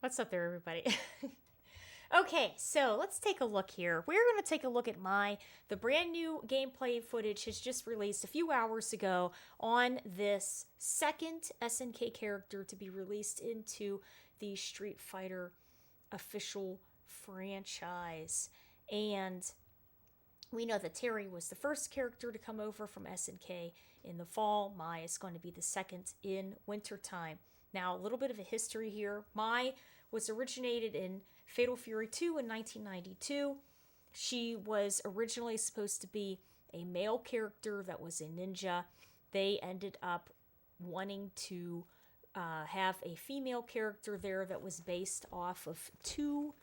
What's up there, everybody? Okay, so let's take a look here. We're going to take a look at the brand new gameplay footage has just released a few hours ago on this second SNK character to be released into the Street Fighter official franchise. And we know that Terry was the first character to come over from SNK in the fall. Mai is going to be the second in wintertime. Now, a little bit of a history here. Mai was originated in Fatal Fury 2 in 1992. She was originally supposed to be a male character that was a ninja. They ended up wanting to have a female character there that was based off of two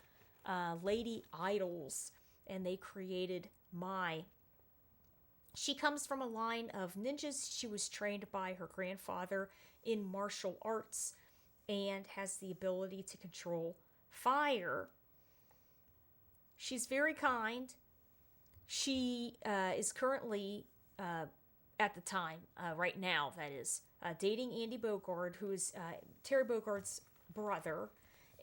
lady idols, and they created Mai. She comes from a line of ninjas. She was trained by her grandfather in martial arts and has the ability to control fire. She's very kind. She is currently, at the time, right now, that is, dating Andy Bogard, who is Terry Bogard's brother,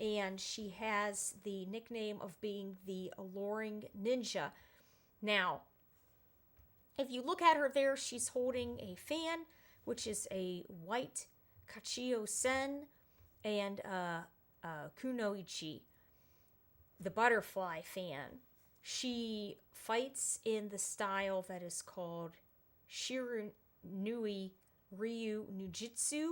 and she has the nickname of being the Alluring Ninja. Now, if you look at her there, she's holding a fan, which is a white Kachousen and Kunoichi, the butterfly fan. She fights in the style that is called Shiranui Ryuu Nujitsu,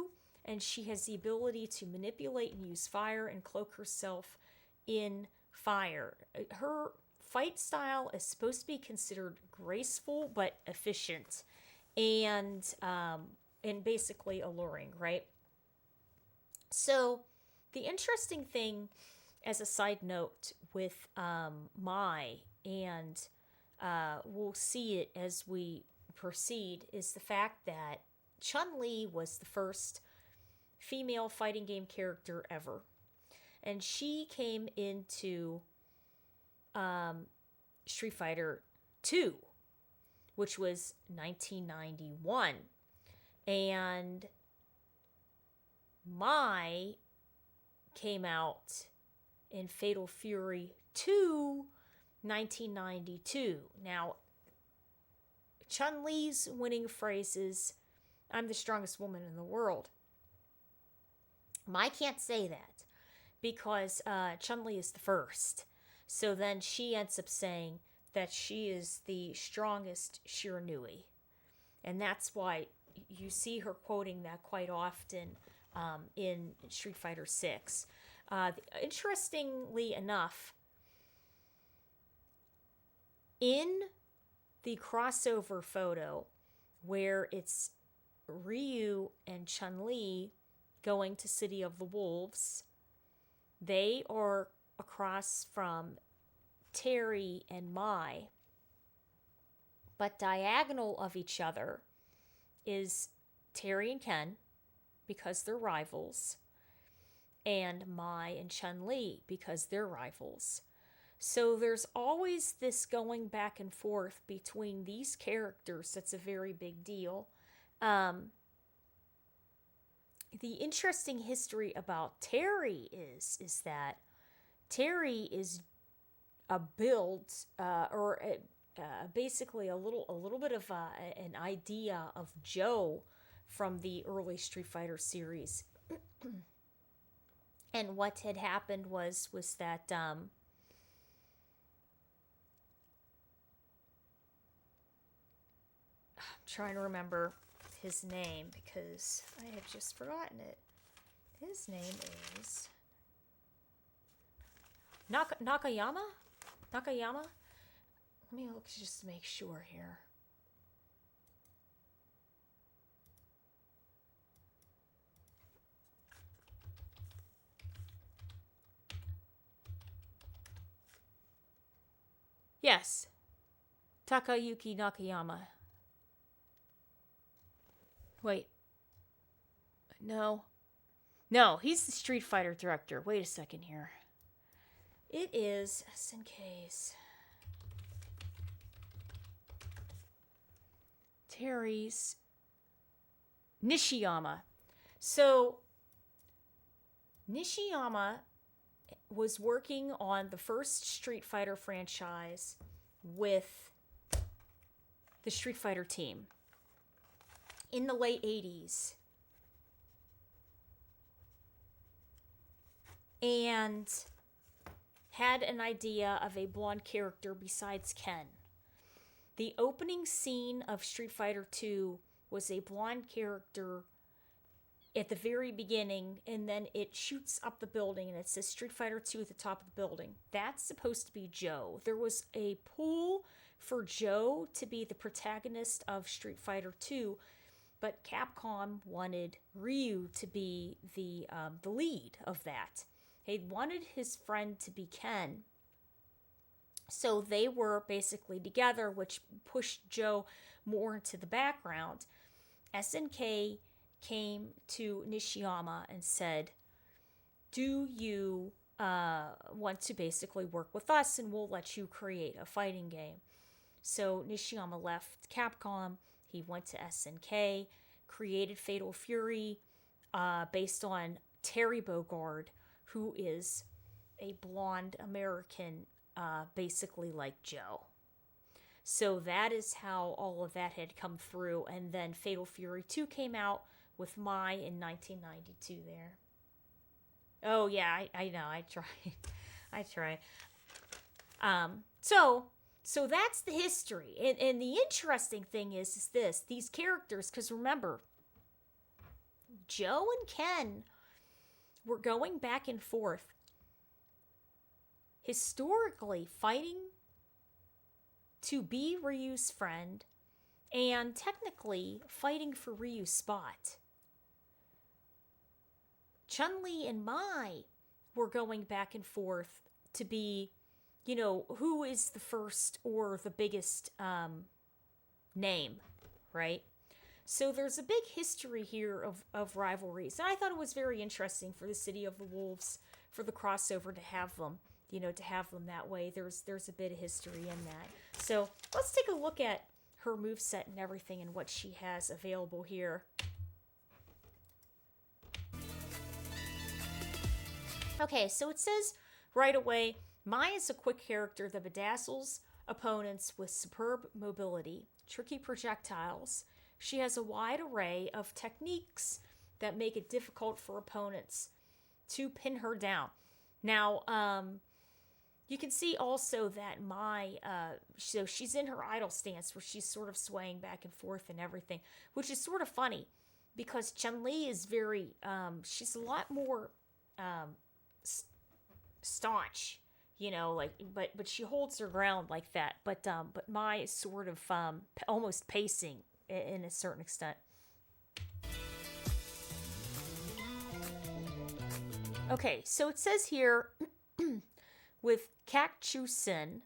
and she has the ability to manipulate and use fire and cloak herself in fire. Her fight style is supposed to be considered graceful but efficient and basically alluring, right? So the interesting thing, as a side note, with Mai, and we'll see it as we proceed, is the fact that Chun-Li was the first female fighting game character ever. And she came into Street Fighter 2, which was 1991. And Mai came out in Fatal Fury 2, 1992. Now, Chun-Li's winning phrase is, "I'm the strongest woman in the world." Mai can't say that because Chun-Li is the first. So then she ends up saying that she is the strongest Shiranui. And that's why you see her quoting that quite often in Street Fighter 6. Interestingly enough, in the crossover photo where it's Ryu and Chun-Li going to City of the Wolves, they are across from Terry and Mai, but diagonal of each other is Terry and Ken, because they're rivals, and Mai and Chun-Li, because they're rivals. So there's always this going back and forth between these characters that's a very big deal. The interesting history about Terry is that Terry is a build, basically a little bit of an idea of Joe from the early Street Fighter series. And what had happened was that I'm trying to remember his name because I have just forgotten it. His name is Nakayama? Nakayama? Let me look just to make sure here. Yes. Takayuki Nakayama. Wait. No, he's the Street Fighter director. Wait a second here. It is SNK's Terry's Nishiyama. So Nishiyama was working on the first Street Fighter franchise with the Street Fighter team in the late 80s. And had an idea of a blonde character besides Ken. The opening scene of Street Fighter 2 was a blonde character at the very beginning, and then it shoots up the building and it says Street Fighter 2 at the top of the building. That's supposed to be Joe. There was a pull for Joe to be the protagonist of Street Fighter 2, but Capcom wanted Ryu to be the lead of that. They wanted his friend to be Ken. So they were basically together, which pushed Joe more into the background. SNK came to Nishiyama and said, do you want to basically work with us and we'll let you create a fighting game? So Nishiyama left Capcom. He went to SNK, created Fatal Fury based on Terry Bogard, who is a blonde American, basically like Joe. So that is how all of that had come through. And then Fatal Fury 2 came out with Mai in 1992 there. Oh, yeah, I know. I tried. So that's the history. And the interesting thing is this. These characters, because remember, Joe and Ken were going back and forth, historically fighting to be Ryu's friend and technically fighting for Ryu's spot. Chun-Li and Mai were going back and forth to be, who is the first or the biggest name, right? So there's a big history here of rivalries. And I thought it was very interesting for the City of the Wolves, for the crossover to have them, to have them that way. There's a bit of history in that. So let's take a look at her moveset and everything and what she has available here. Okay, so it says right away, Mai is a quick character that bedazzles opponents with superb mobility, tricky projectiles. She has a wide array of techniques that make it difficult for opponents to pin her down. Now, you can see also that Mai, so she's in her idle stance where she's sort of swaying back and forth and everything, which is sort of funny because Chun-Li is very, she's a lot more staunch, but she holds her ground like that. But Mai is sort of almost pacing in a certain extent. Okay, so it says here, with Kachousen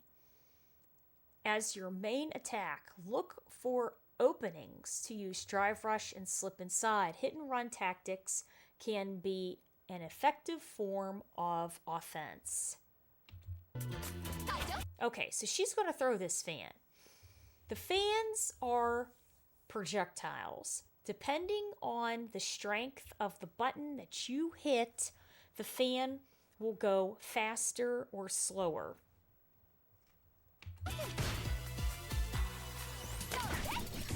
as your main attack, look for openings to use drive rush and slip inside. Hit and run tactics can be an effective form of offense. Okay, so she's going to throw this fan. The fans are projectiles. Depending on the strength of the button that you hit, the fan will go faster or slower.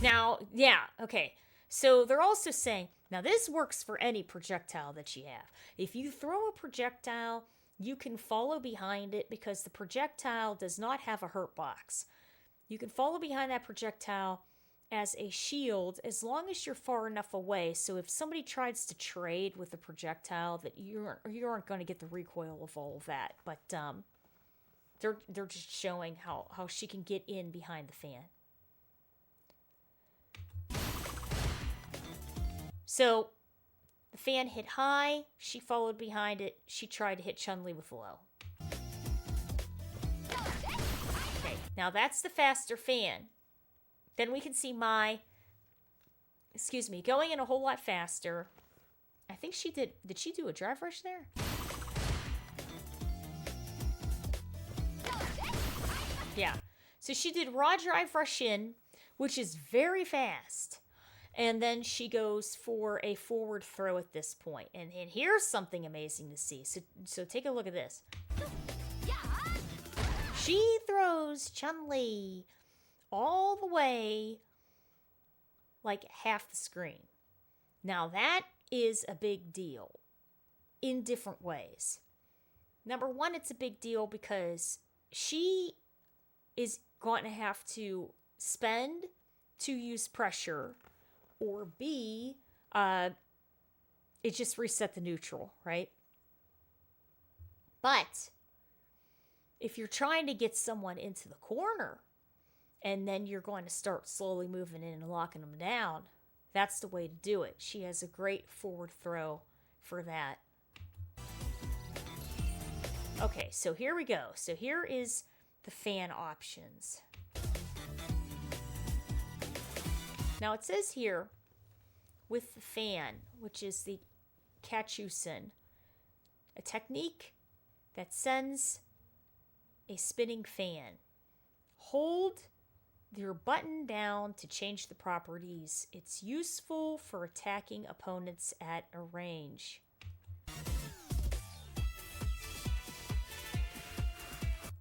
Now, yeah, okay. So they're also saying, now this works for any projectile that you have. If you throw a projectile, you can follow behind it because the projectile does not have a hurt box. You can follow behind that projectile as a shield as long as you're far enough away. So if somebody tries to trade with a projectile, that you aren't going to get the recoil of all of that. But they're just showing how she can get in behind the fan. So the fan hit high, she followed behind it, she tried to hit Chun-Li with low. Okay, now that's the faster fan. Then we can see Mai, going in a whole lot faster. I think she did she do a drive rush there? Yeah, so she did raw drive rush in, which is very fast. And then she goes for a forward throw at this point. And here's something amazing to see. So take a look at this. She throws Chun-Li all the way like half the screen. Now that is a big deal in different ways. Number one, it's a big deal because she is going to have to spend to use pressure, or B, it just reset the neutral, right? But if you're trying to get someone into the corner and then you're going to start slowly moving in and locking them down, that's the way to do it. She has a great forward throw for that. Okay, so here we go. So here is the fan options. Now it says here, with the fan, which is the Kachousen, a technique that sends a spinning fan. Hold your button down to change the properties. It's useful for attacking opponents at a range.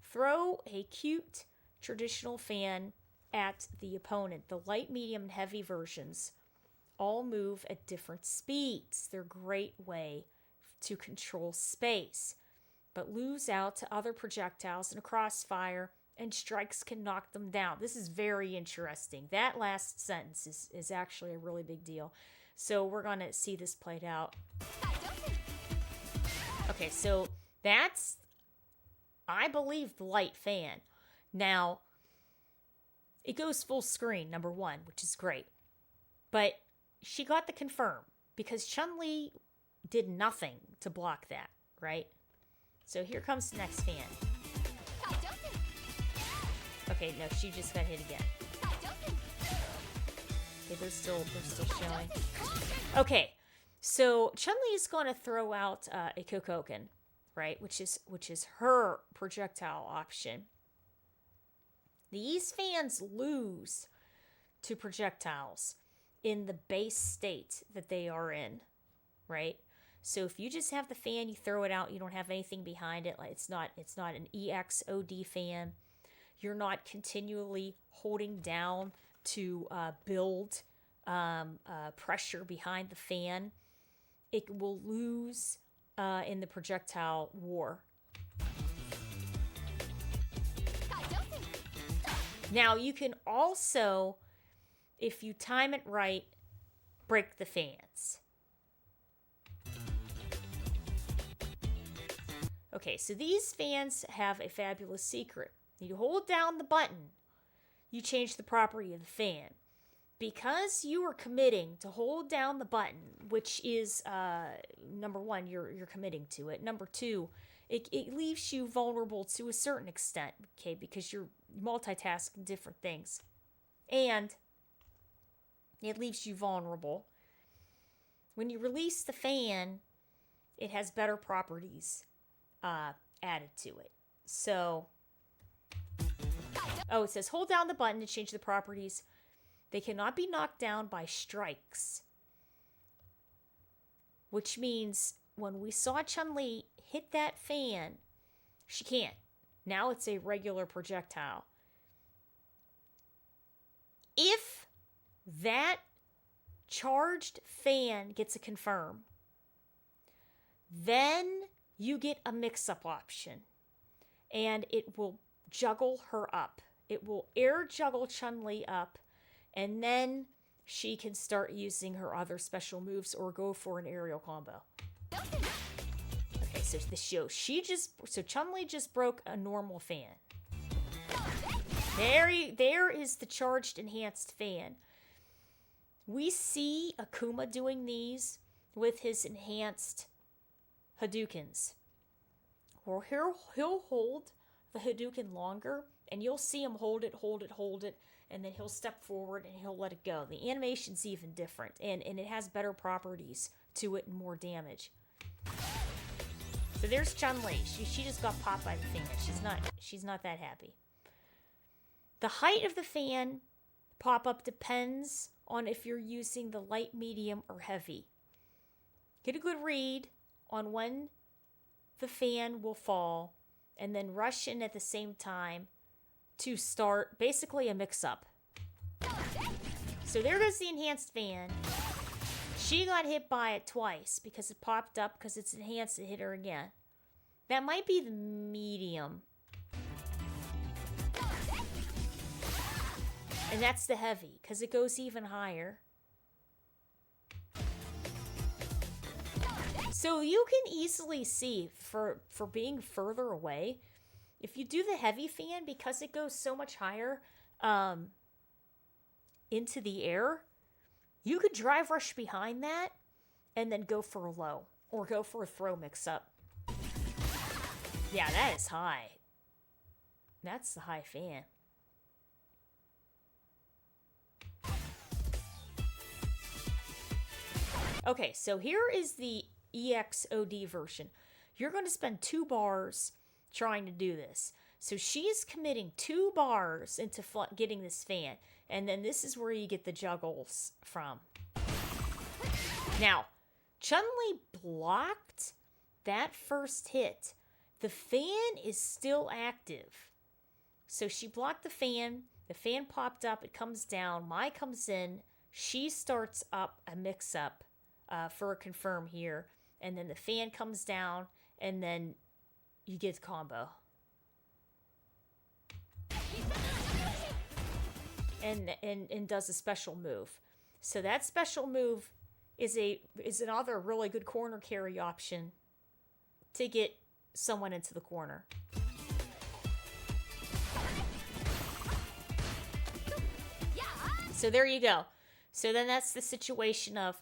Throw a cute traditional fan at the opponent. The light, medium, and heavy versions all move at different speeds. They're a great way to control space, but lose out to other projectiles in a crossfire, and strikes can knock them down. This is very interesting. That last sentence is actually a really big deal. So we're going to see this played out. Okay, so that's, I believe, the light fan. Now, it goes full screen, number one, which is great. But she got the confirm because Chun-Li did nothing to block that, right? So here comes the next fan. Okay, no, she just got hit again. Okay, they're still showing. Okay, so Chun-Li is going to throw out a Kokoken, right? Which is her projectile option. These fans lose to projectiles in the base state that they are in, right? So if you just have the fan, you throw it out, you don't have anything behind it. Like it's not an EXOD fan. You're not continually holding down to build pressure behind the fan. It will lose in the projectile war. Now, you can also, if you time it right, break the fans. Okay, so these fans have a fabulous secret. You hold down the button, you change the property of the fan. Because you are committing to hold down the button, which is, number one, you're committing to it. Number two, it leaves you vulnerable to a certain extent, okay, because you're multitasking different things. And it leaves you vulnerable. When you release the fan, it has better properties added to it. So, it says hold down the button to change the properties. They cannot be knocked down by strikes. Which means when we saw Chun-Li hit that fan, she can't. Now it's a regular projectile. If that charged fan gets a confirm, then you get a mix-up option. And it will juggle her up. It will air juggle Chun-Li up. And then she can start using her other special moves or go for an aerial combo. Okay, so the show. So Chun-Li just broke a normal fan. There is the charged enhanced fan. We see Akuma doing these with his enhanced Hadoukens. Or he'll hold the Hadouken longer, and you'll see him hold it, and then he'll step forward and he'll let it go. The animation's even different, and it has better properties to it and more damage. So there's Chun-Li. She just got popped by the fan. She's not that happy. The height of the fan pop-up depends on if you're using the light, medium, or heavy. Get a good read on when the fan will fall, and then rush in at the same time to start basically a mix-up. So there goes the enhanced fan. She got hit by it twice because it popped up because it's enhanced. It hit her again. That might be the medium. And that's the heavy because it goes even higher. So you can easily see for being further away, if you do the heavy fan, because it goes so much higher into the air, you could drive rush behind that and then go for a low or go for a throw mix-up. Yeah, that is high. That's the high fan. Okay, so here is the EXOD version. You're going to spend 2 bars trying to do this. So she's committing 2 bars into getting this fan. And then this is where you get the juggles from. Now, Chun-Li blocked that first hit. The fan is still active. So she blocked the fan popped up, it comes down, Mai comes in, she starts up a mix-up for a confirm here, and then the fan comes down, and then you get the combo. And does a special move. So that special move is another really good corner carry option to get someone into the corner. So there you go. So then that's the situation of,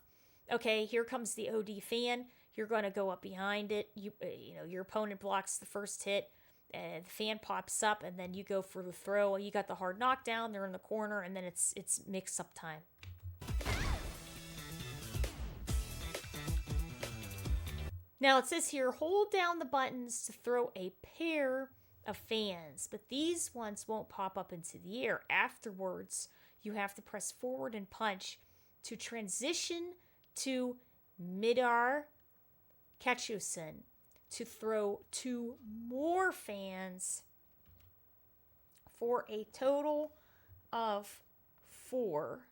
okay, here comes the OD fan. You're going to go up behind it. Your opponent blocks the first hit. And the fan pops up, and then you go for the throw. You got the hard knockdown. They're in the corner, and then it's mix-up time. Now it says here, hold down the buttons to throw a pair of fans, but these ones won't pop up into the air. Afterwards, you have to press forward and punch to transition to mid-air Kachousen to throw 2 more fans for a total of 4.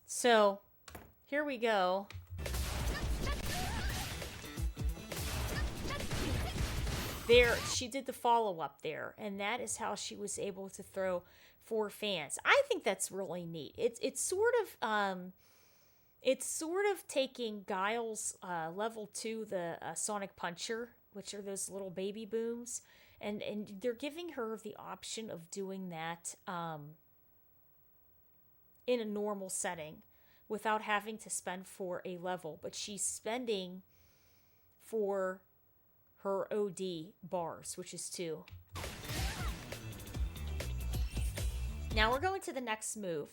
So, here we go. There, she did the follow-up there, and that is how she was able to throw 4 fans. I think that's really neat. It's sort of taking Guile's level 2, the Sonic Puncher, which are those little baby booms, and they're giving her the option of doing that in a normal setting without having to spend for a level, but she's spending for her OD bars, which is 2. Now we're going to the next move,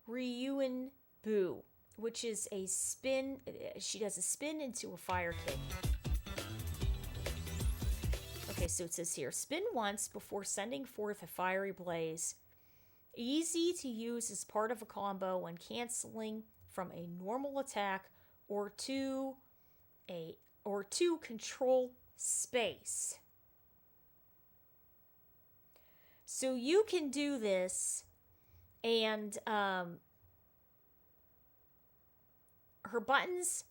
Ryuuenbu, which is a spin. She does a spin into a fire kick. Okay, so it says here, spin once before sending forth a fiery blaze. Easy to use as part of a combo when canceling from a normal attack or to control space. So you can do this, and her buttons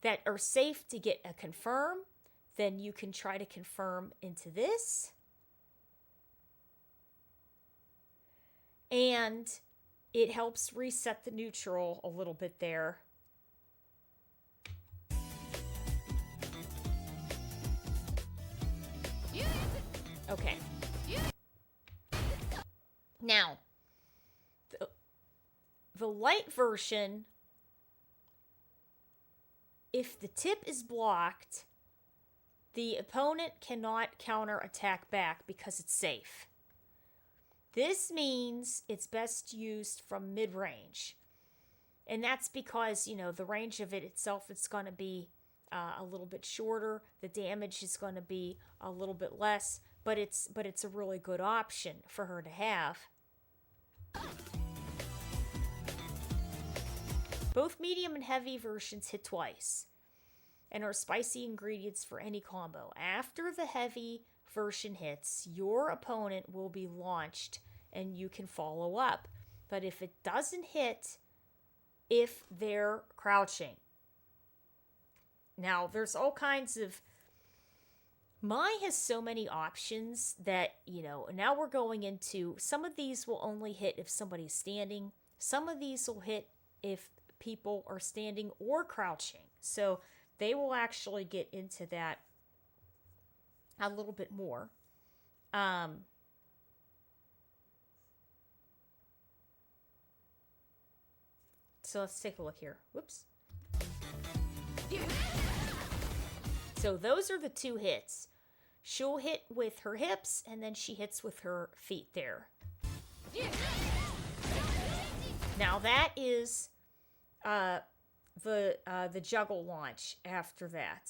that are safe to get a confirm, then you can try to confirm into this. And it helps reset the neutral a little bit there. Okay. Now, the light version, if the tip is blocked, the opponent cannot counter-attack back because it's safe. This means it's best used from mid-range. And that's because, you know, the range of it itself is going to be a little bit shorter. The damage is going to be a little bit less, but it's a really good option for her to have. Both medium and heavy versions hit twice and are spicy ingredients for any combo. After the heavy version hits, your opponent will be launched and you can follow up. But if it doesn't hit, if they're crouching. Now, there's all kinds of... Mai has so many options that, you know, now we're going into... Some of these will only hit if somebody's standing. Some of these will hit if people are standing or crouching. So they will actually get into that a little bit more. So let's take a look here. Whoops. So those are the two hits. She'll hit with her hips, and then she hits with her feet there. Now that is the juggle launch after that.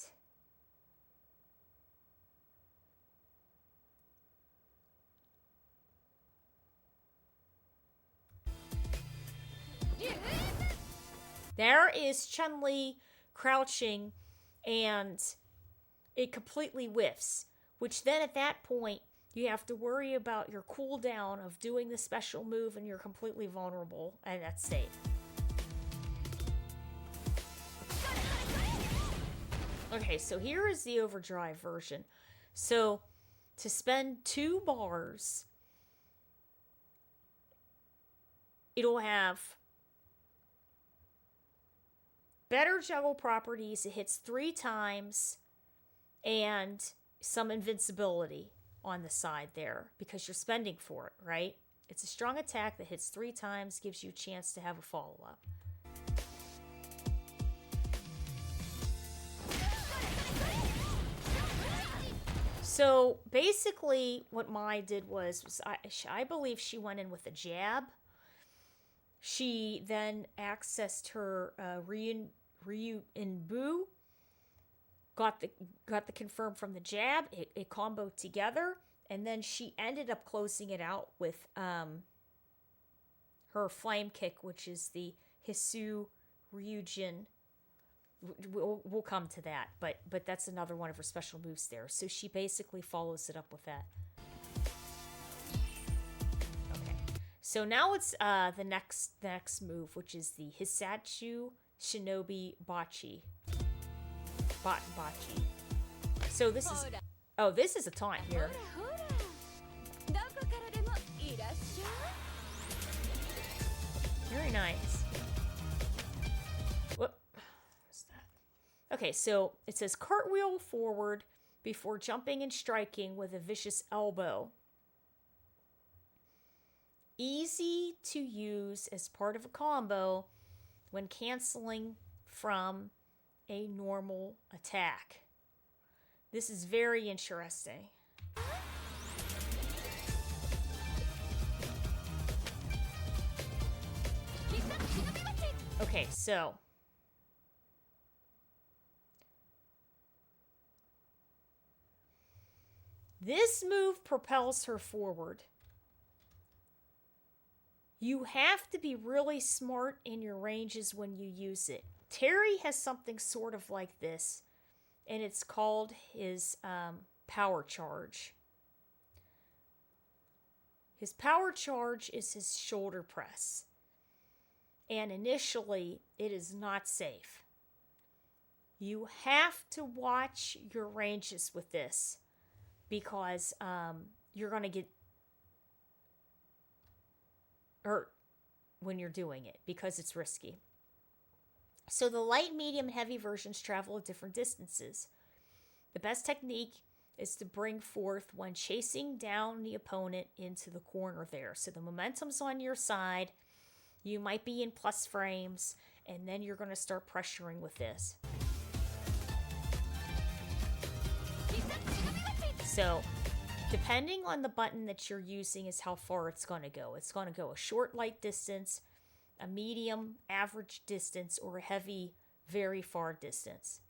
There is Chun-Li crouching, and it completely whiffs, which then at that point, you have to worry about your cooldown of doing the special move, and you're completely vulnerable, and that's safe. Okay, so here is the overdrive version. So, to spend 2 bars, it'll have better juggle properties. It hits 3 times, and some invincibility on the side there, because you're spending for it, right? It's a strong attack that hits 3 times, gives you a chance to have a follow-up. So basically what Mai did was I believe she went in with a jab. She then accessed her Ryuuenbu, got the confirm from the jab. It comboed together, and then she ended up closing it out with her flame kick, which is the Hishou Ryuuenjin. We'll come to that, but that's another one of her special moves there. So she basically follows it up with that. Okay, so now it's the next move, which is the Hissatsu Shinobi Bach. So this is a taunt here. Very nice. Whoop. What's that? Okay, so it says cartwheel forward before jumping and striking with a vicious elbow. Easy to use as part of a combo when canceling from a normal attack. This is very interesting. Okay, so this move propels her forward. You have to be really smart in your ranges when you use it. Terry has something sort of like this, and it's called his power charge. His power charge is his shoulder press. And initially, it is not safe. You have to watch your ranges with this, because you're going to get hurt when you're doing it, because it's risky. So the light, medium, and heavy versions travel at different distances. The best technique is to bring forth when chasing down the opponent into the corner there. So the momentum's on your side. You might be in plus frames, and then you're going to start pressuring with this. So, depending on the button that you're using is how far it's going to go. It's going to go a short, light distance, a medium, average distance, or a heavy, very far distance.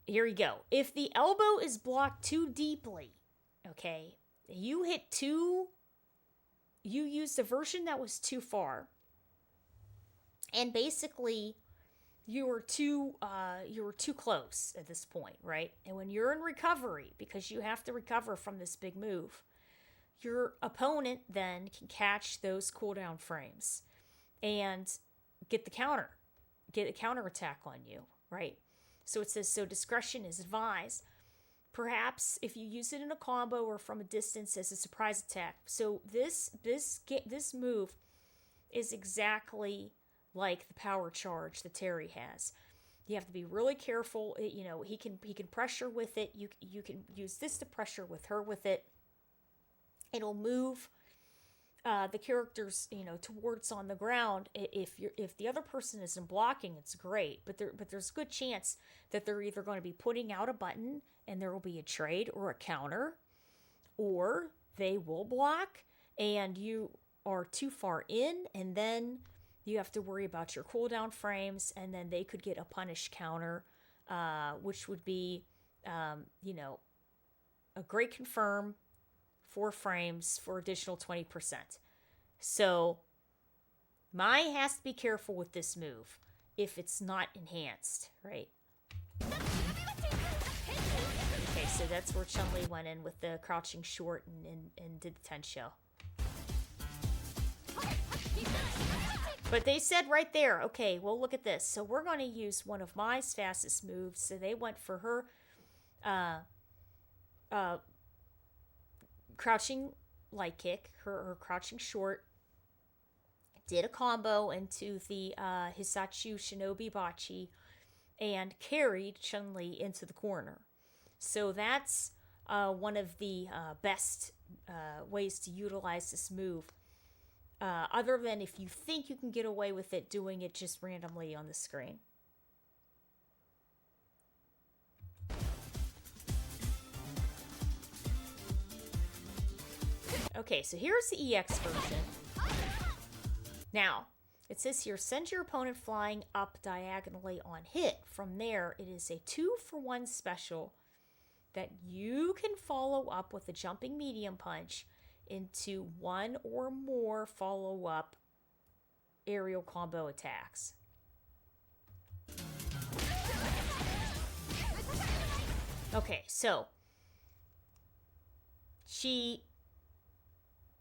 Here we go. If the elbow is blocked too deeply, okay, you used a version that was too far, and basically you were too close at this point, right? And when you're in recovery, because you have to recover from this big move, your opponent then can catch those cooldown frames and get a counter attack on you, right? So it says, so discretion is advised. Perhaps if you use it in a combo or from a distance as a surprise attack. So this move is exactly like the power charge that Terry has. You have to be really careful. He can pressure with it. You can use this to pressure with her with it. It'll move the characters, towards on the ground. If the other person isn't blocking, it's great. But there's a good chance that they're either going to be putting out a button and there will be a trade or a counter, or they will block and you are too far in, and then you have to worry about your cooldown frames, and then they could get a punish counter, which would be, a great confirm, 4 frames for additional 20%. So, Mai has to be careful with this move if it's not enhanced, right? Okay, so that's where Chun-Li went in with the crouching short and did the Tensho. But they said right there, okay, well, look at this. So we're going to use one of Mai's fastest moves. So they went for her crouching light kick, her crouching short, did a combo into the Hissatsu Shinobi Bachi, and carried Chun-Li into the corner. So that's one of the best ways to utilize this move. Other than if you think you can get away with it, doing it just randomly on the screen. Okay, so here's the EX version. Now, it says here, send your opponent flying up diagonally on hit. From there, it is a 2-for-1 special that you can follow up with a jumping medium punch into 1 or more follow-up aerial combo attacks. Okay, so she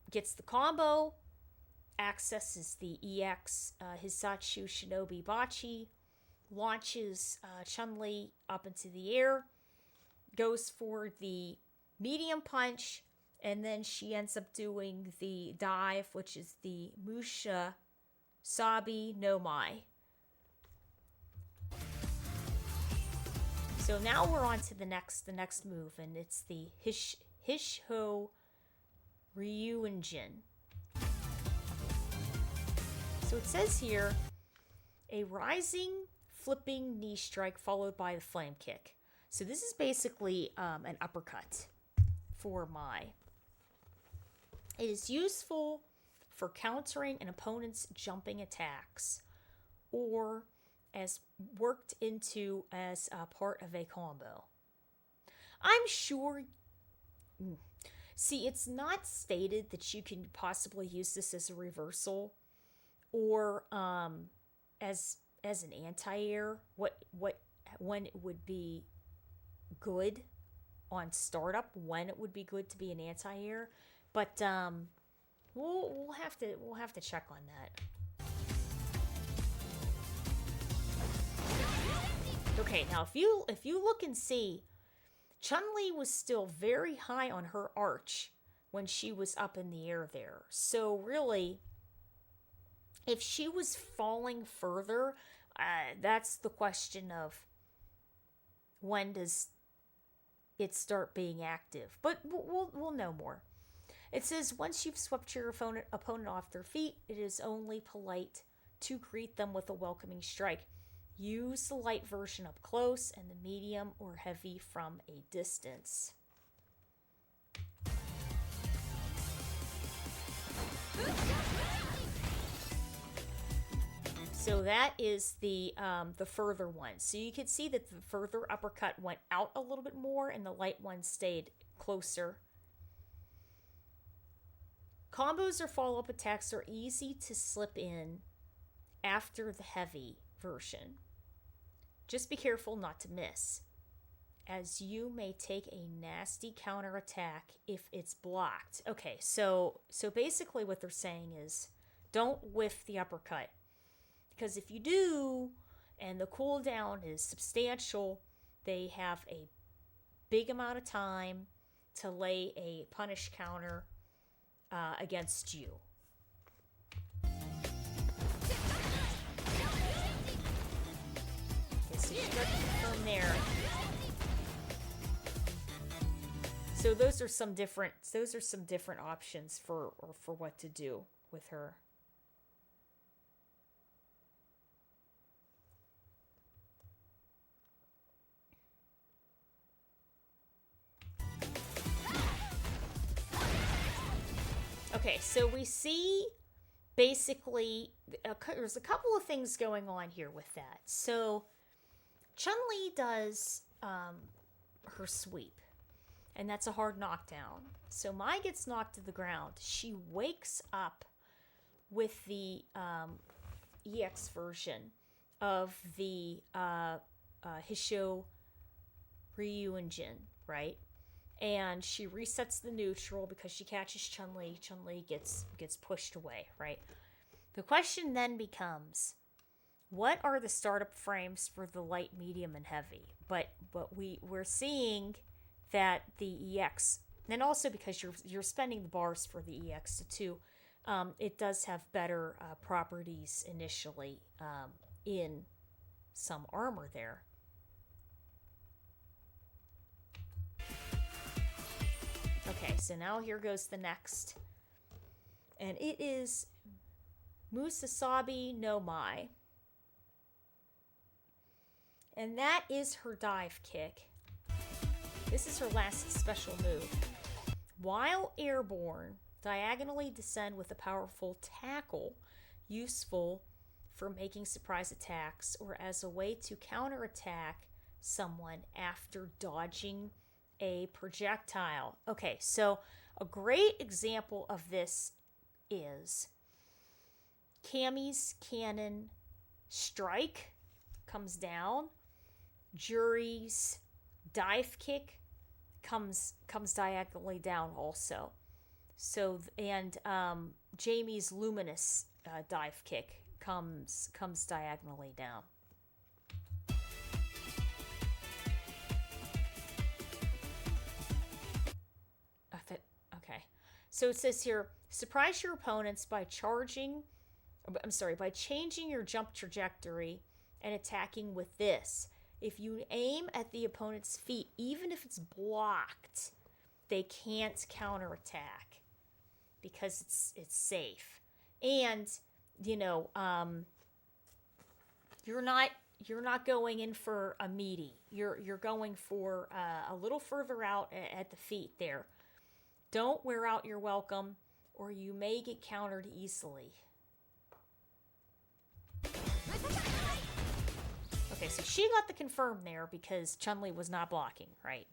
gets the combo, accesses the EX Hissatsu Shinobi Bachi, launches Chun-Li up into the air, goes for the medium punch, and then she ends up doing the dive, which is the Musasabi no Mai. So now we're on to the next move, and it's the Hishou Ryuuenjin. So it says here, a rising flipping knee strike followed by the flame kick. So this is basically an uppercut for Mai. It is useful for countering an opponent's jumping attacks, or as worked into as a part of a combo. I'm sure... See, it's not stated that you can possibly use this as a reversal or as an anti-air. When it would be good on startup, when it would be good to be an anti-air, but we'll have to check on that. Okay, now if you look and see, Chun-Li was still very high on her arch when she was up in the air there. So really, if she was falling further, that's the question of when does it start being active. But we'll know more. It says, once you've swept your opponent off their feet, it is only polite to greet them with a welcoming strike. Use the light version up close and the medium or heavy from a distance. So that is the further one. So you can see that the further uppercut went out a little bit more and the light one stayed closer. Combos or follow-up attacks are easy to slip in after the heavy version. Just be careful not to miss, as you may take a nasty counterattack if it's blocked. Okay, so basically what they're saying is don't whiff the uppercut. Because if you do, and the cooldown is substantial, they have a big amount of time to lay a punish counter against you. Okay, so you got from there. So those are some different options for what to do with her. Okay, so we see basically there's a couple of things going on here with that. So Chun-Li does her sweep, and that's a hard knockdown. So Mai gets knocked to the ground. She wakes up with the EX version of the Hishou Ryuuenjin, right? And she resets the neutral because she catches Chun-Li. Chun-Li gets pushed away, right? The question then becomes, what are the startup frames for the light, medium, and heavy? But we're seeing that the EX, and also because you're spending the bars for the EX too, it does have better properties initially in some armor there. Okay, so now here goes the next. And it is Musasabi no Mai. And that is her dive kick. This is her last special move. While airborne, diagonally descend with a powerful tackle, useful for making surprise attacks or as a way to counterattack someone after dodging a projectile. Okay, so a great example of this is Cammy's cannon strike comes down. Jury's dive kick comes diagonally down also. So and Jamie's luminous dive kick comes diagonally down. Okay, so it says here, surprise your opponents by changing your jump trajectory and attacking with this. If you aim at the opponent's feet, even if it's blocked, they can't counterattack because it's safe. And you're not going in for a meaty. You're going for a little further out at the feet there. Don't wear out your welcome, or you may get countered easily. Okay, so she got the confirm there because Chun-Li was not blocking, right?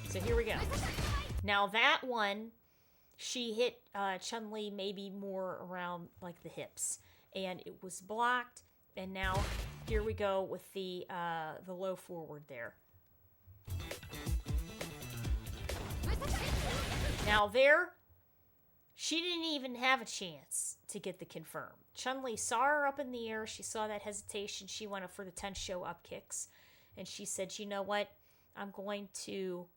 So here we go. Now that one, she hit Chun-Li maybe more around like the hips, and it was blocked. And now here we go with the low forward there. Now there, she didn't even have a chance to get the confirm. Chun-Li saw her up in the air. She saw that hesitation. She went up for the Tensho up kicks. And she said, you know what? I'm going to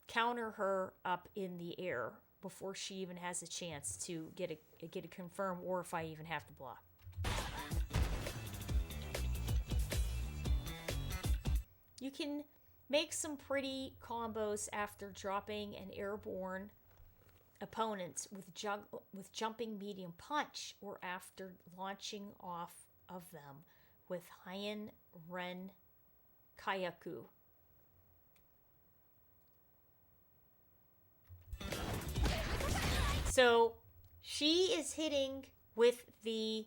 counter her up in the air before she even has a chance to get a confirm, or if I even have to block. You can make some pretty combos after dropping an airborne opponent with jumping medium punch, or after launching off of them with Hien Ren Kayaku. So she is hitting with the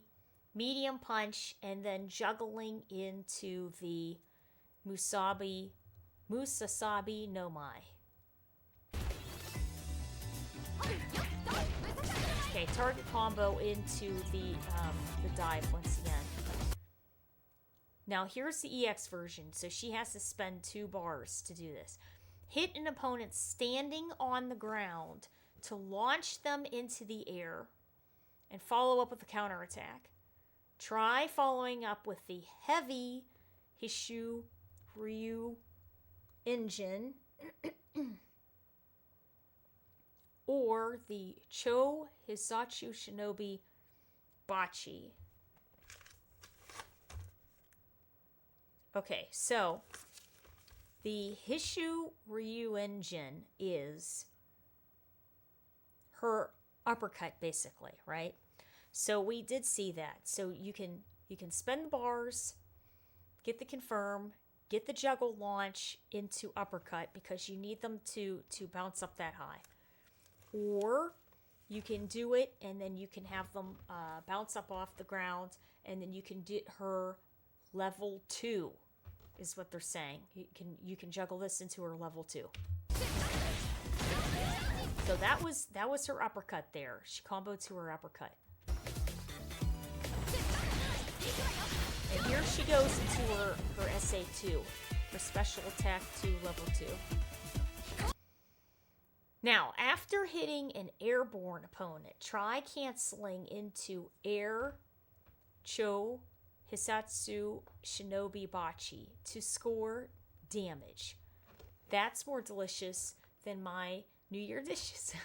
medium punch and then juggling into the Musasabi no Mai. Okay, target combo into the dive once again. Now here's the EX version, so she has to spend 2 bars to do this. Hit an opponent standing on the ground to launch them into the air and follow up with a counterattack. Try following up with the heavy Hishou Ryuuenjin or the Chou Hissatsu Shinobi Bach. Okay, so the Hishou Ryuuenjin is her uppercut, basically, right? So we did see that. So you can spend the bars, get the confirm, get the juggle launch into uppercut because you need them to bounce up that high. Or you can do it and then you can have them bounce up off the ground and then you can get her level 2 is what they're saying. You can juggle this into her level 2. So that was her uppercut there. She comboed to her uppercut. And here she goes into her SA2, her special attack to level 2. Now, after hitting an airborne opponent, try canceling into air Chou Hissatsu Shinobi Bach to score damage. That's more delicious than my New Year dishes.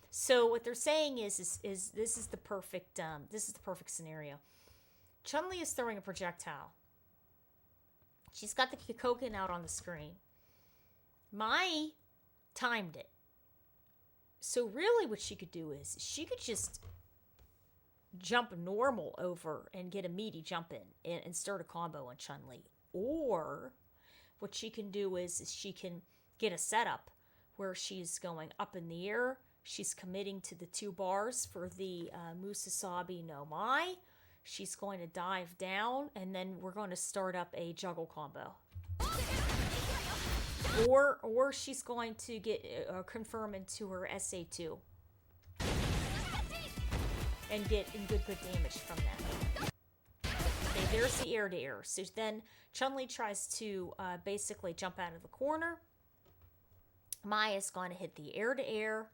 So what they're saying is this is the perfect scenario. Chun-Li is throwing a projectile. She's got the Kachousen out on the screen. Mai timed it. So really what she could do is she could just jump normal over and get a meaty jump in and start a combo on Chun-Li. Or what she can do is she can get a setup where she's going up in the air. She's committing to the 2 bars for the Musasabi no Mai. She's going to dive down, and then we're going to start up a juggle combo. Or she's going to get confirm into her SA2 and get good damage from that. Okay, there's the air-to-air. So then Chun-Li tries to basically jump out of the corner. Mai is going to hit the air-to-air.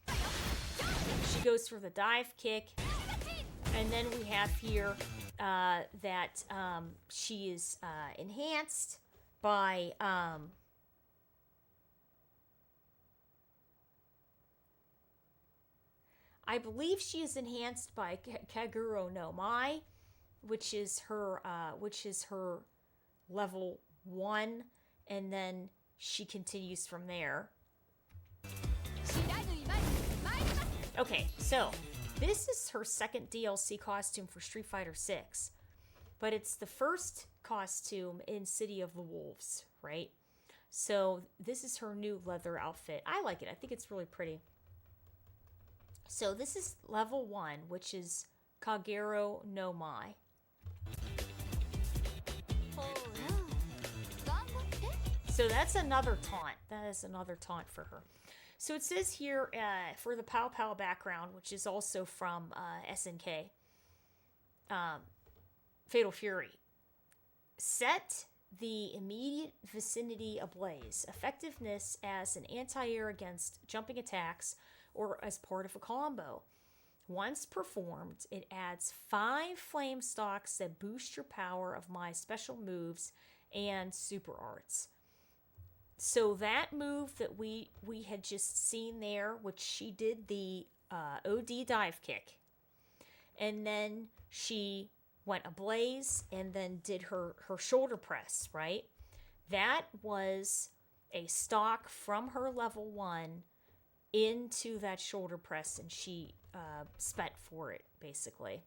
She goes for the dive kick. And then we have here that she is enhanced by I believe she is enhanced by Kagerou no Mai, which is her level 1, and then she continues from there. Okay, so this is her second DLC costume for Street Fighter 6, but it's the first costume in City of the Wolves, right? So this is her new leather outfit. I like it. I think it's really pretty. So this is level 1, which is Kagerou no Mai. So that's another taunt. That is another taunt for her. So it says here for the Pow Pow background, which is also from SNK, Fatal Fury. Set the immediate vicinity ablaze. Effectiveness as an anti-air against jumping attacks or as part of a combo. Once performed, it adds 5 flame stocks that boost your power of my special moves and super arts. So that move that we had just seen there, which she did the OD dive kick, and then she went ablaze and then did her shoulder press, right? That was a stock from her level 1 into that shoulder press, and she spent for it, basically.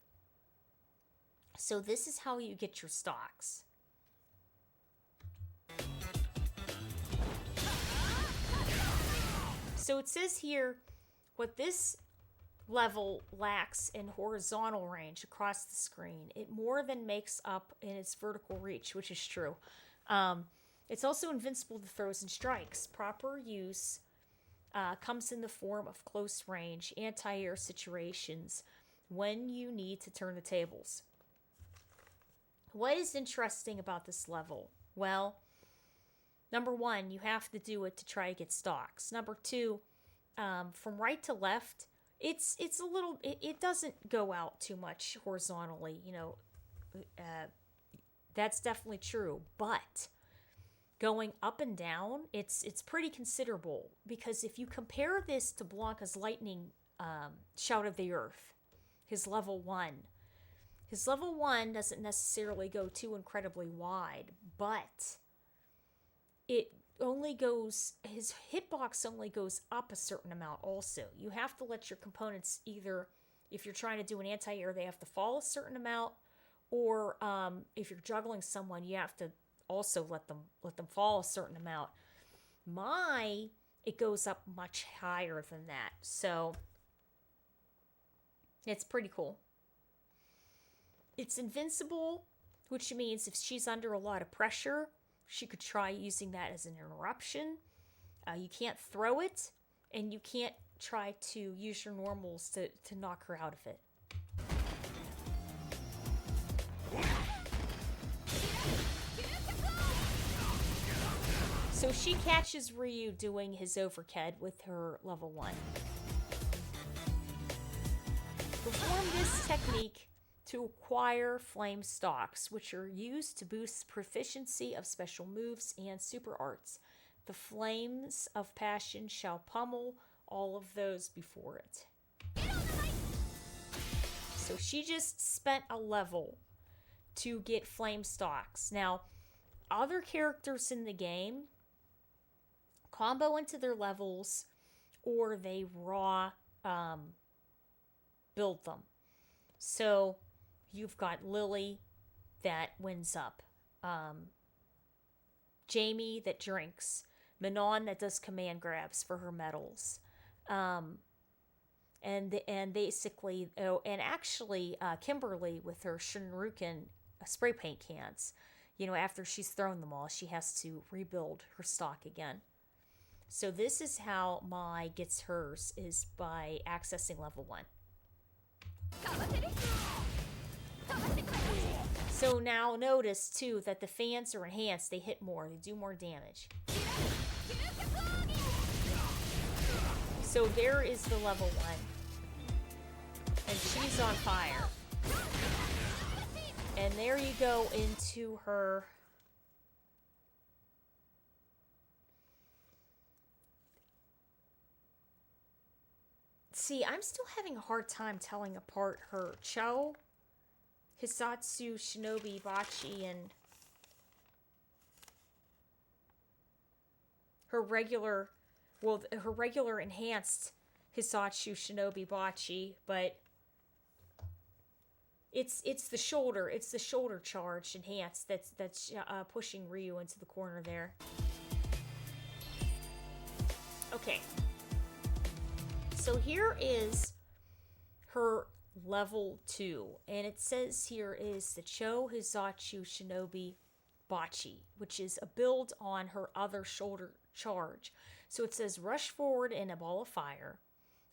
So this is how you get your stocks. So it says here, what this level lacks in horizontal range across the screen. It more than makes up in its vertical reach, which is true. It's also invincible to throws and strikes. Proper use comes in the form of close range, anti-air situations when you need to turn the tables. What is interesting about this level? Well, number one, you have to do it to try to get stocks. Number two, from right to left, it's a little, it doesn't go out too much horizontally, that's definitely true. But going up and down, it's pretty considerable, because if you compare this to Blanca's lightning shout of the earth, his level 1 doesn't necessarily go too incredibly wide, but it only goes, his hitbox only goes up a certain amount. Also, you have to let your components, either if you're trying to do an anti-air, they have to fall a certain amount, or if you're juggling someone, you have to also let them fall a certain amount. It goes up much higher than that, so it's pretty cool. It's invincible, which means if she's under a lot of pressure, she could try using that as an interruption. You can't throw it, and you can't try to use your normals to knock her out of it. So she catches Ryu doing his overhead with her level 1. Perform this technique to acquire flame stocks, which are used to boost proficiency of special moves and super arts. The flames of passion shall pummel all of those before it. So she just spent a level to get flame stocks. Now, other characters in the game combo into their levels, or they raw build them. So you've got Lily that wins up, Jamie that drinks, Manon that does command grabs for her medals, and basically, and actually Kimberly with her Shinruken spray paint cans. After she's thrown them all, she has to rebuild her stock again. So this is how Mai gets hers, is by accessing level 1. So now notice too that the fans are enhanced. They hit more, they do more damage. So there is the level 1. And she's on fire. And there you go into her See, I'm still having a hard time telling apart her Chou, Hissatsu Shinobi Bach, and her regular enhanced Hissatsu Shinobi Bach, but it's the shoulder charge enhanced that's pushing Ryu into the corner there. Okay. So here is her level 2, and it says here is the Chou Hissatsu Shinobi Bachi, which is a build on her other shoulder charge. So it says rush forward in a ball of fire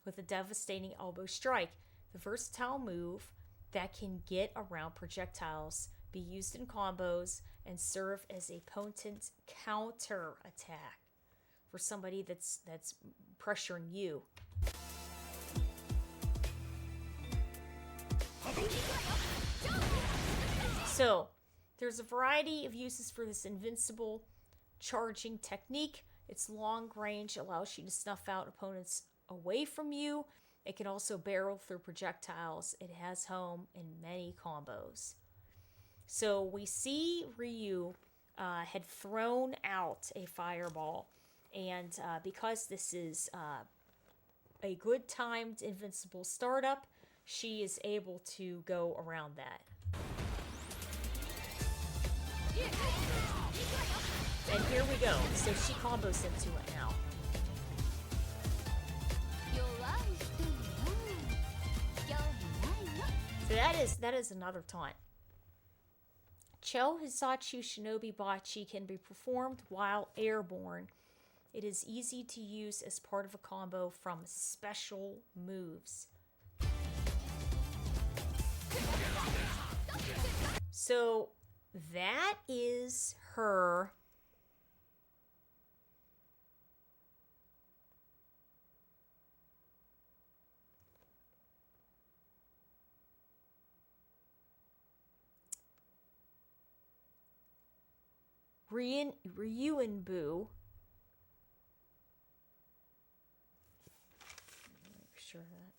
with a devastating elbow strike. The versatile move that can get around projectiles, be used in combos, and serve as a potent counter attack for somebody that's pressuring you. So, there's a variety of uses for this invincible charging technique. Its long range allows you to snuff out opponents away from you. It can also barrel through projectiles. It has home in many combos. So we see Ryu had thrown out a fireball, and because this is a good timed invincible startup, she is able to go around that. And here we go. So she combos into it now. So that is another taunt. Chou Hissatsu Shinobi Bach can be performed while airborne. It is easy to use as part of a combo from special moves. So that is her Ryuuenbu. Make sure that.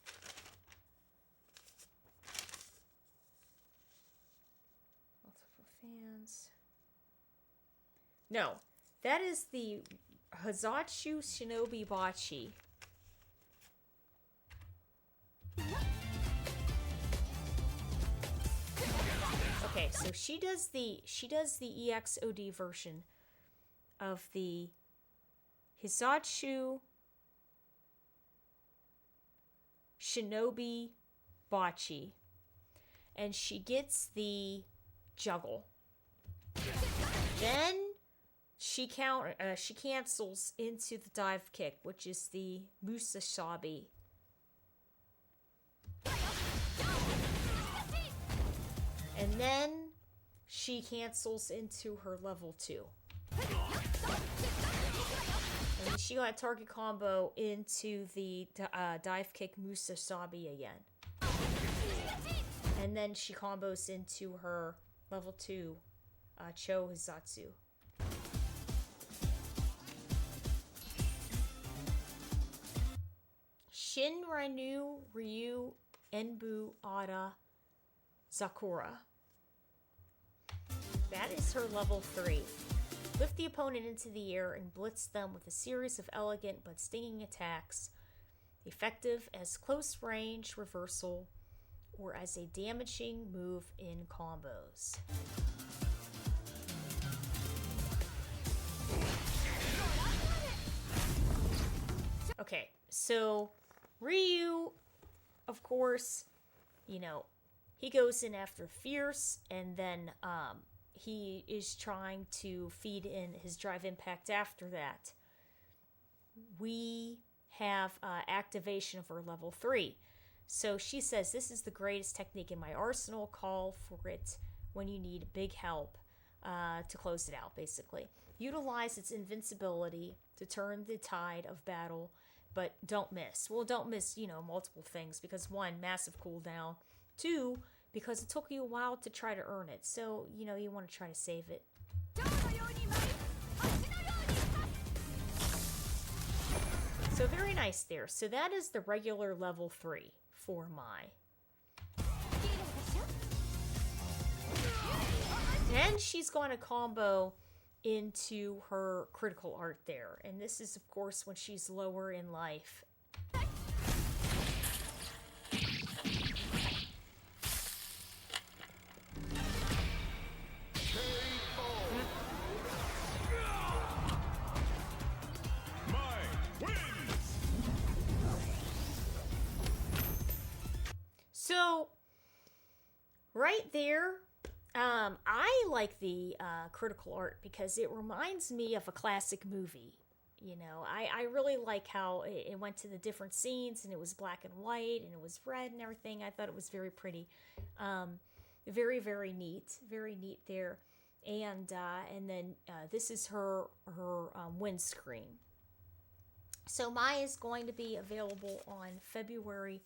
Multiple fans. No, that is the Hissatsu Shinobi Bach. Okay, so she does the EXOD version of the Hissatsu Shinobi Bach, and she gets the juggle. Then she cancels into the dive kick, which is the Musasabi. And then she cancels into her level 2. And she got a target combo into the dive kick Musasabi again. And then she combos into her level 2 Chou Hissatsu. Shiranui Ryuu Enbu Ada Zakura. That is her level 3. Lift the opponent into the air and blitz them with a series of elegant but stinging attacks, effective as close range reversal or as a damaging move in combos. Okay, so Ryu, of course, you know, he goes in after Fierce, and then he is trying to feed in his drive impact after that. We have activation for level 3. So she says, this is the greatest technique in my arsenal. Call for it when you need big help to close it out, basically. Utilize its invincibility to turn the tide of battle, but don't miss. Well, don't miss, multiple things, because 1, massive cooldown. 2, because it took you a while to try to earn it. So, you want to try to save it. So very nice there. So that is the regular level 3 for Mai. Then she's going to combo into her critical art there. And this is, of course, when she's lower in life. So, right there, I like the critical art because it reminds me of a classic movie. I really like how it went to the different scenes, and it was black and white, and it was red and everything. I thought it was very pretty. Very, very neat. Very neat there. And then this is her windscreen. So Mai is going to be available on February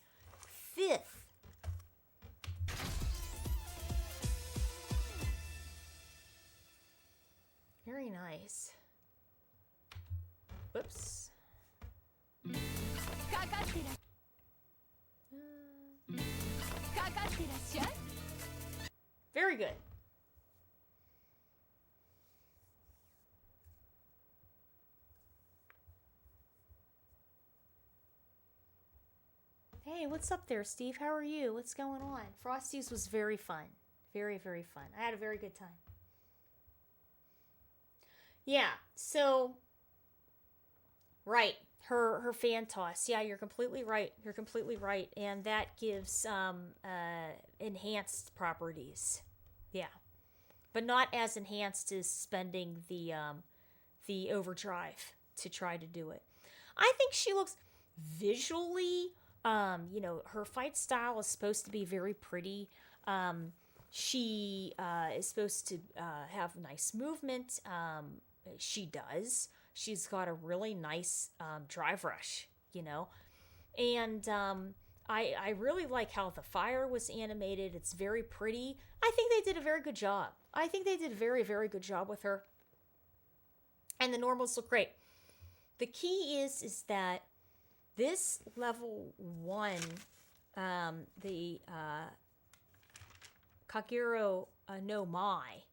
5th. Very nice. Whoops. Very good. Hey, what's up there, Steve? How are you? What's going on? Frosty's was very fun. Very, very fun. I had a very good time. Yeah, so, right. her fan toss. Yeah, you're completely right. You're completely right. And that gives enhanced properties. Yeah. But not as enhanced as spending the overdrive to try to do it. I think she looks visually, her fight style is supposed to be very pretty. She is supposed to have nice movement. She does. She's got a really nice drive rush, And I really like how the fire was animated. It's very pretty. I think they did a very good job. I think they did a very, very good job with her. And the normals look great. The key is that this level 1, the Kagerou no Mai,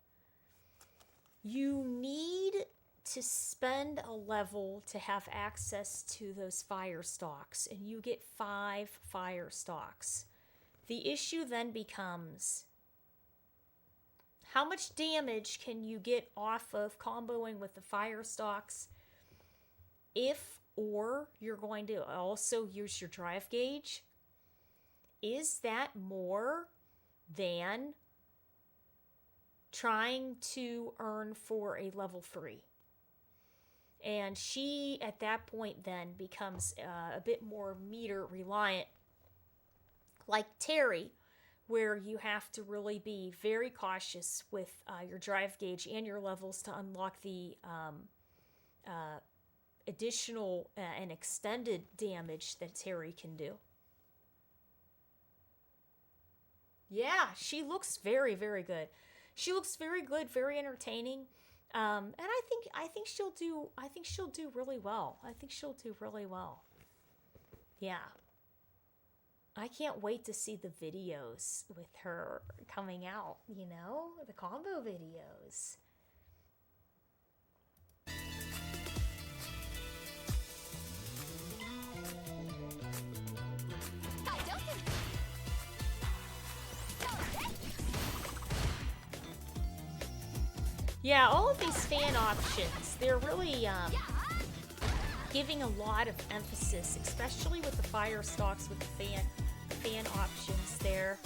you need to spend a level to have access to those fire stalks, and you get 5 fire stalks. The issue then becomes, how much damage can you get off of comboing with the fire stalks or you're going to also use your drive gauge? Is that more than trying to earn for a level 3? And she, at that point, then becomes a bit more meter reliant, like Terry, where you have to really be very cautious with your drive gauge and your levels to unlock the additional and extended damage that Terry can do. Yeah, she looks very, very good. She looks very good, very entertaining. And I think she'll do really well. I think she'll do really well. Yeah. I can't wait to see the videos with her coming out, the combo videos. Yeah, all of these fan options, they're really giving a lot of emphasis, especially with the fire stalks with the fan options there.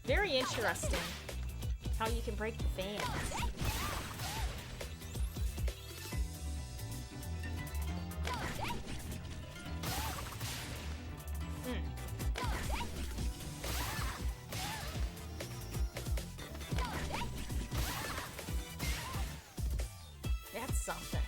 Very interesting how you can break the fans. That's something.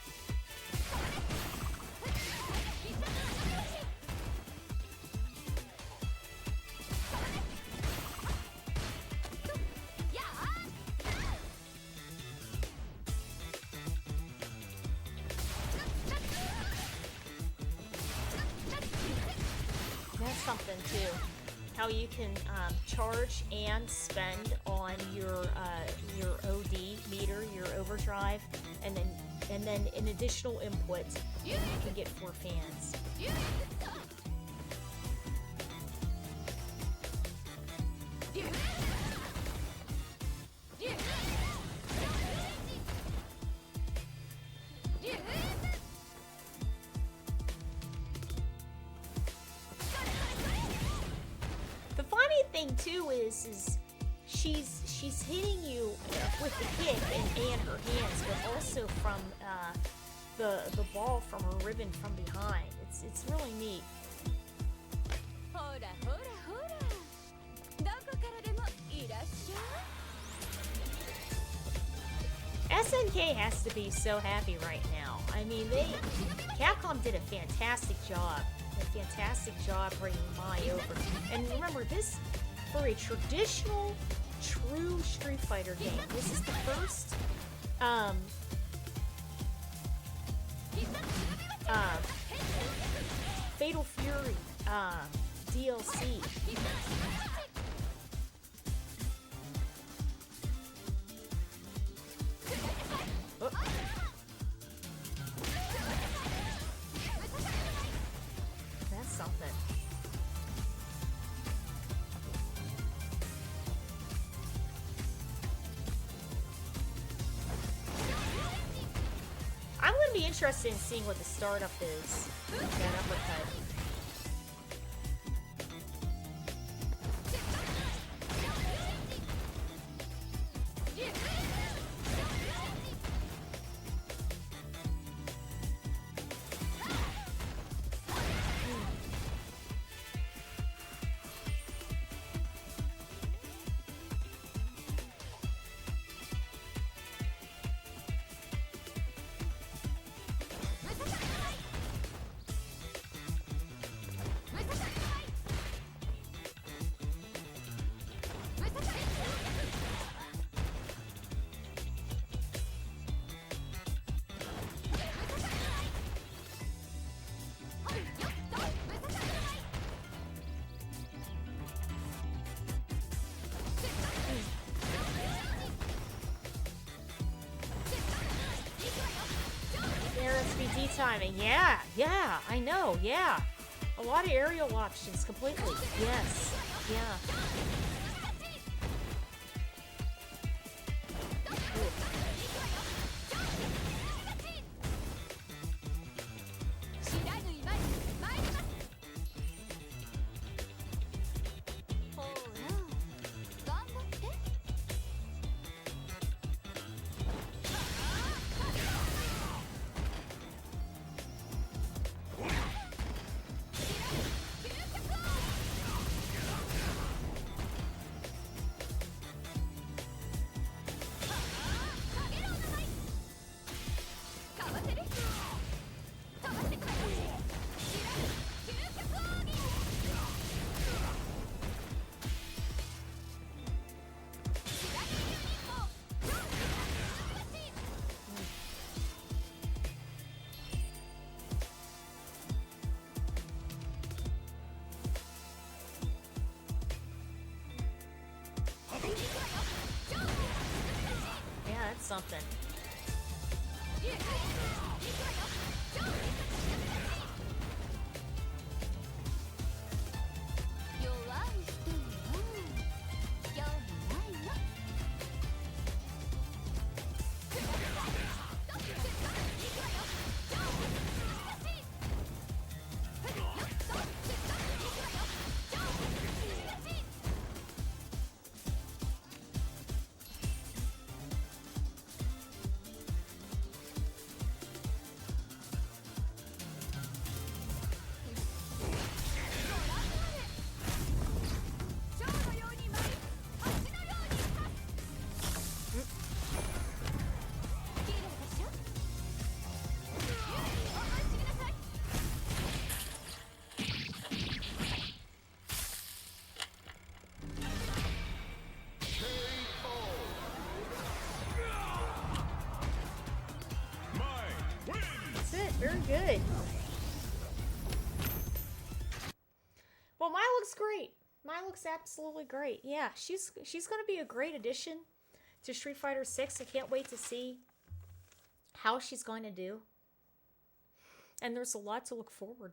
Something too, how you can charge and spend on your OD meter, your overdrive, and then an additional input you can get 4 fans. Too is she's hitting you with the kick and her hands, but also from the ball from her ribbon from behind. It's really neat. SNK has to be so happy right now. I mean, Capcom did a fantastic job bringing Mai over. And remember, this, for a traditional, true Street Fighter game, this is the first Fatal Fury DLC. interested in seeing what the startup is. That uppercut. SVD timing, yeah, I know, yeah. A lot of aerial options, completely, yes, yeah. Yeah, that's something. Very good. Well, Mai looks great. Mai looks absolutely great. Yeah, she's going to be a great addition to Street Fighter 6. I can't wait to see how she's going to do. And there's a lot to look forward,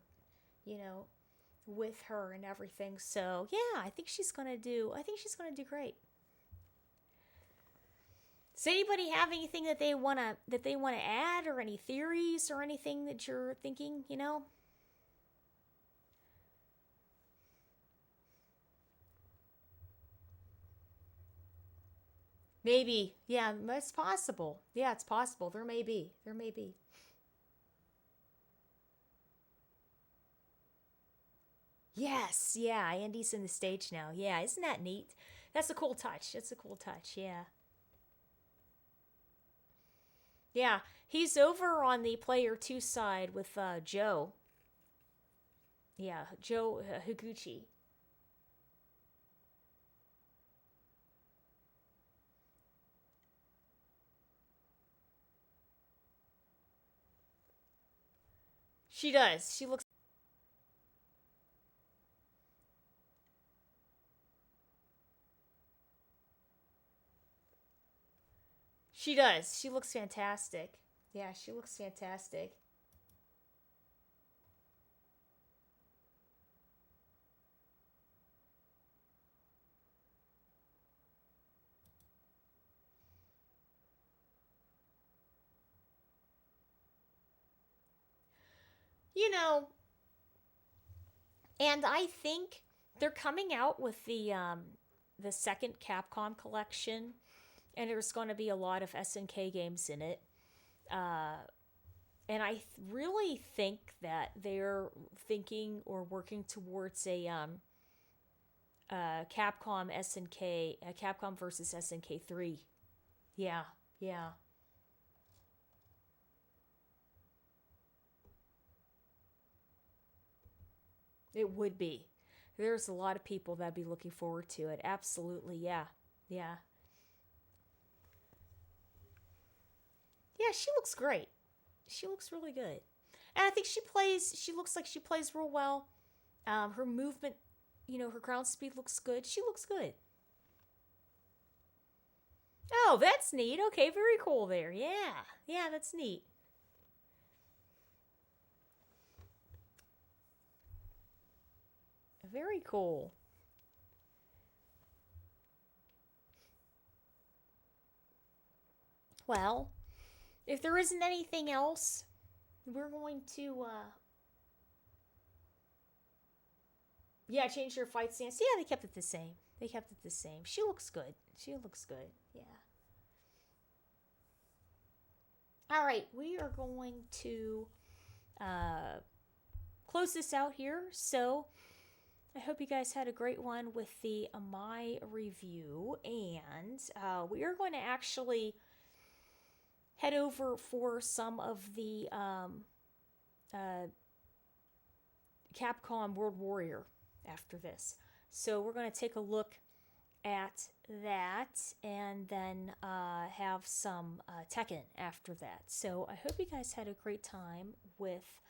you know, with her and everything. So, yeah, I think she's going to do great. Does anybody have anything that they wanna add, or any theories or anything that you're thinking, you know? Maybe. Yeah, it's possible. Yeah, it's possible. There may be. Yes, yeah, Andy's in the stage now. Yeah, isn't that neat? That's a cool touch. Yeah. Yeah, he's over on the player 2 side with Joe. Yeah, Joe Higuchi. She does. She looks... She does. She looks fantastic. Yeah, she looks fantastic. you know, and I think they're coming out with the second Capcom collection, and there's going to be a lot of SNK games in it. And I really think that they're thinking or working towards a Capcom SNK, Capcom versus SNK 3. Yeah, yeah. It would be. There's a lot of people that'd be looking forward to it. Absolutely, yeah. Yeah. Yeah, she looks great. She looks really good. And I think she looks like she plays real well. Her movement, her ground speed looks good. She looks good. Oh, that's neat. Okay, very cool there. Yeah. Yeah, that's neat. Very cool. Well, if there isn't anything else, we're going to yeah, change their fight stance. Yeah, they kept it the same. They kept it the same. She looks good. She looks good. Yeah. All right, we are going to close this out here. So I hope you guys had a great one with the my review, and we are going to actually head over for some of the Capcom World Warrior after this. So we're going to take a look at that and then have some Tekken after that. So I hope you guys had a great time with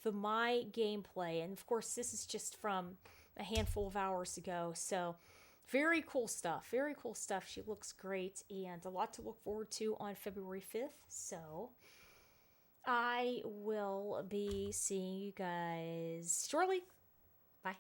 the my gameplay. And of course, this is just from a handful of hours ago. So very cool stuff. Very cool stuff. She looks great and a lot to look forward to on February 5th. So I will be seeing you guys shortly. Bye.